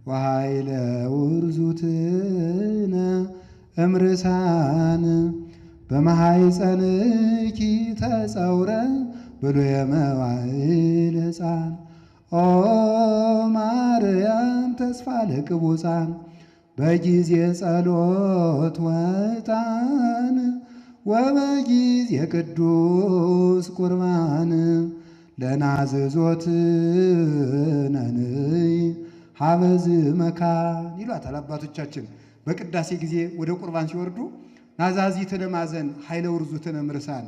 ወኃይለ ውርዙትነ እምርሳን በማኅፀንኪ ተጸውረ ብሉየ መዋዕል ሕፃን ኦ ማርያም ተስፋ ለቅቡፃን በጊዜ ጸሎት ወዕጣን ወበጊዜ ቅዱስ ቁርባን ለናዝዞትነንይ ሀበዝ መካን ይሏታል አባቶቻችን። በቅዳሴ ጊዜ ወደ ቁርባን ሲወርዱ ናዛዚትነ ማዘን ኃይለ ውርዙትነ እምርሳን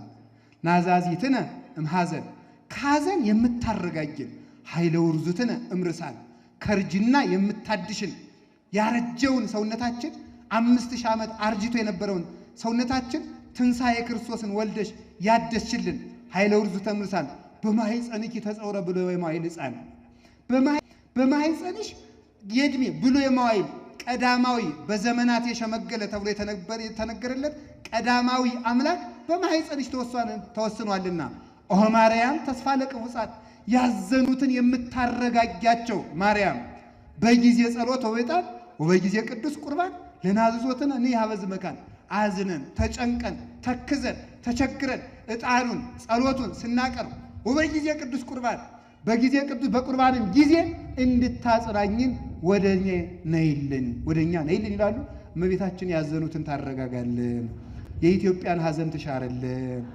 ናዛዚትነ እምሐዘን ከሐዘን የምታረጋግን ኃይለ ውርዙትነ እምርሳን ከርጅና የምታድሽን ያረጀውን ሰውነታችን 5000 ዓመት አርጅቶ የነበረውን ሰውነታችን ትንሣኤ ክርስቶስን ወልደሽ ያደስችልን ኃይለ ውርዙትነ እምርሳን በማኅፀንኪ ተጸውረ ብሉየ መዋዕል ሕፃን በማኅፀንሽ የዕድሜ ብሉየ መዋዕል ቀዳማዊ በዘመናት የሸመገለ ተብሎ የተነገረለት ቀዳማዊ አምላክ በማኅፀንሽ ተወስኗልና ኦ ማርያም ተስፋ ለቅቡፃን ያዘኑትን የምታረጋጊያቸው ማርያም በጊዜ ጸሎት ወዕጣን ወበጊዜ ቅዱስ ቁርባን ለናዝዞትነኒ ሀበዝ መካን አዝነን ተጨንቀን ተክዘን ተቸግረን ዕጣኑን ጸሎቱን ስናቀርብ ወበጊዜ ቅዱስ ቁርባን በጊዜ ቅዱስ በቁርባንም ጊዜ እንድታጽናኝን ወደኛ ነይልን ይላሉ። እመቤታችን ያዘኑትን ታረጋጋልን፣ የኢትዮጵያን ሐዘን ትሻርልን።